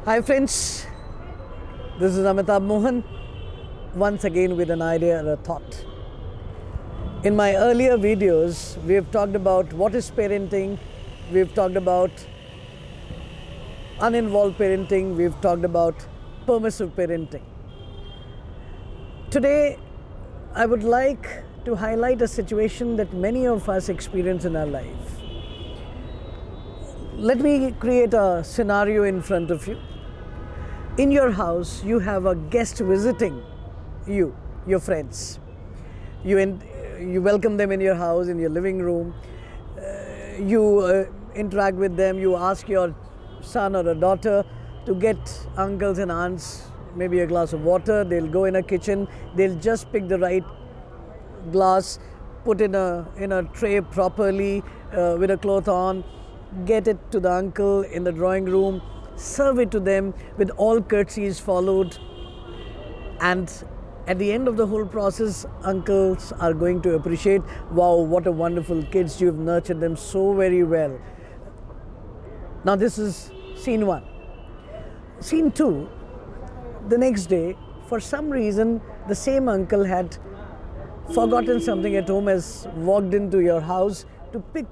Hi friends, this is Amitabh Mohan, once again with an idea or a thought. In my earlier videos, we have talked about what is parenting, we've talked about uninvolved parenting, we've talked about permissive parenting. Today, I would like to highlight a situation that many of us experience in our life. Let me create a scenario in front of you. In your house, you have a guest visiting you, your friends. You welcome them in your house, in your living room. You interact with them. You ask your son or a daughter to get uncles and aunts maybe a glass of water. They'll go in a kitchen. They'll just pick the right glass, put in a tray properly with a cloth on, get it to the uncle in the drawing room, serve it to them with all courtesies followed, and at the end of the whole process, uncles are going to appreciate, wow, what a wonderful kids, you've nurtured them so very well. Now this is scene one. Scene two, the next day, for some reason, the same uncle had forgotten something at home, has walked into your house to pick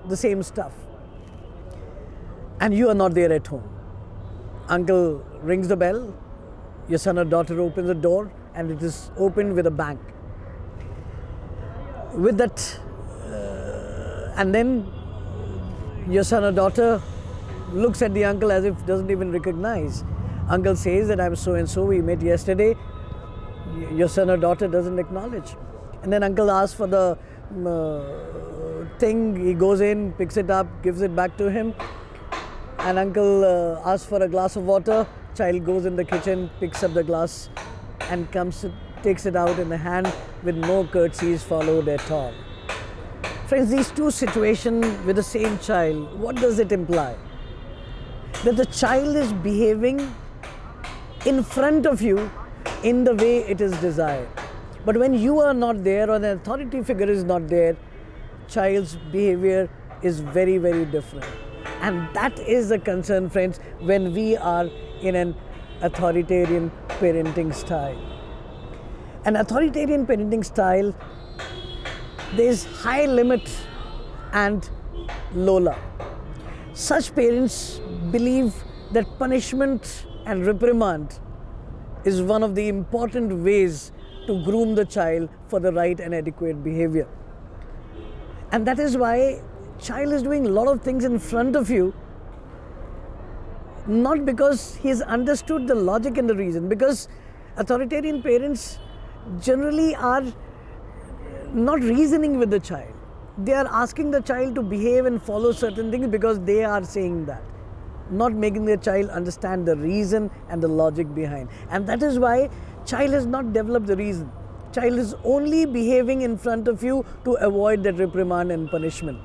the same stuff, and you are not there at home. Uncle rings the bell, your son or daughter opens the door, and it is opened with a bang. With that, and then your son or daughter looks at the uncle as if doesn't even recognize. Uncle says that I'm so and so, we met yesterday. Your son or daughter doesn't acknowledge. And then uncle asks for the thing, he goes in, picks it up, gives it back to him. And uncle asks for a glass of water, child goes in the kitchen, picks up the glass and takes it out in the hand with no courtesies followed at all. Friends, these two situations with the same child, what does it imply? That the child is behaving in front of you in the way it is desired. But when you are not there or the authority figure is not there, child's behavior is very, very different. And that is the concern, friends, when we are in an authoritarian parenting style. An authoritarian parenting style, there is high limit and low love. Such parents believe that punishment and reprimand is one of the important ways to groom the child for the right and adequate behavior. And that is why child is doing a lot of things in front of you, not because he has understood the logic and the reason, because authoritarian parents generally are not reasoning with the child. They are asking the child to behave and follow certain things because they are saying that, not making the child understand the reason and the logic behind. And that is why child has not developed the reason. Child is only behaving in front of you to avoid that reprimand and punishment.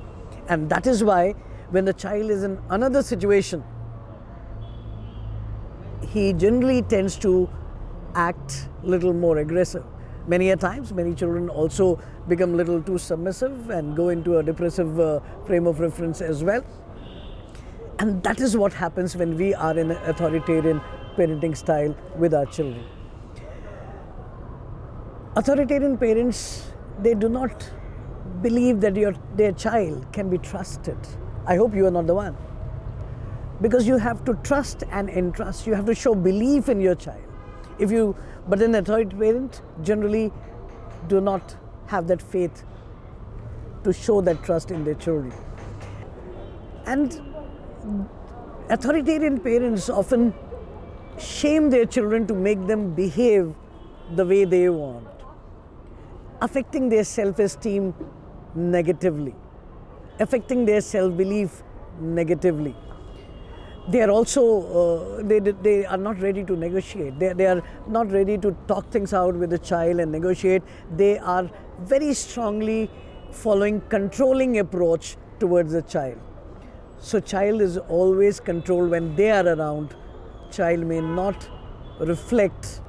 And that is why when the child is in another situation, he generally tends to act a little more aggressive. Many a times, many children also become a little too submissive and go into a depressive frame of reference as well. And that is what happens when we are in an authoritarian parenting style with our children. Authoritarian parents, they do not believe that their child can be trusted. I hope you are not the one. Because you have to trust and entrust. You have to show belief in your child. But an authoritarian parent generally do not have that faith to show that trust in their children. And authoritarian parents often shame their children to make them behave the way they want, affecting their self-esteem negatively, affecting their self-belief negatively. They are also, they are not ready to negotiate. They are not ready to talk things out with the child and negotiate. They are very strongly following controlling approach towards the child. So child is always controlled when they are around. Child may not reflect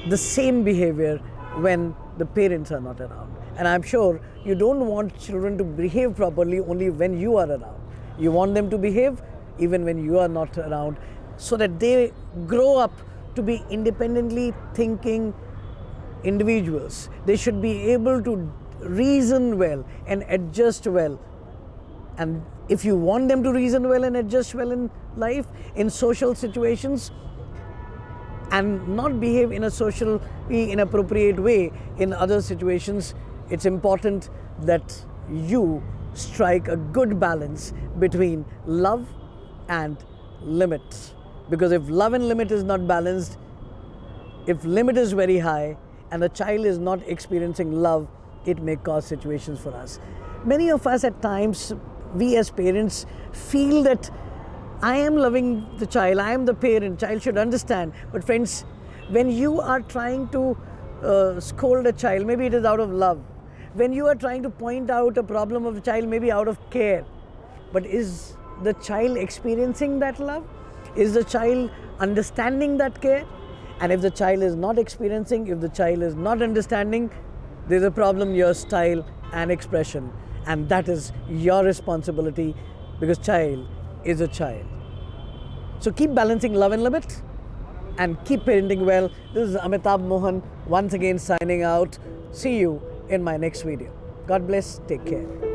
the same behavior when the parents are not around. And I'm sure you don't want children to behave properly only when you are around. You want them to behave even when you are not around. so that they grow up to be independently thinking individuals. They should be able to reason well and adjust well. And if you want them to reason well and adjust well in life, in social situations, and not behave in a socially inappropriate way in other situations, it's important that you strike a good balance between love and limit. Because if love and limit is not balanced, if limit is very high and the child is not experiencing love, it may cause situations for us. Many of us at times, we as parents feel that I am loving the child, I am the parent, child should understand. But friends, when you are trying to scold a child, maybe it is out of love. When you are trying to point out a problem of the child, maybe out of care. But is the child experiencing that love? Is the child understanding that care? And if the child is not experiencing, if the child is not understanding, there's a problem in your style and expression. And that is your responsibility, because child is a child. So keep balancing love and limit and keep parenting well. This is Amitabh Mohan once again signing out. See you in my next video. God bless. Take care.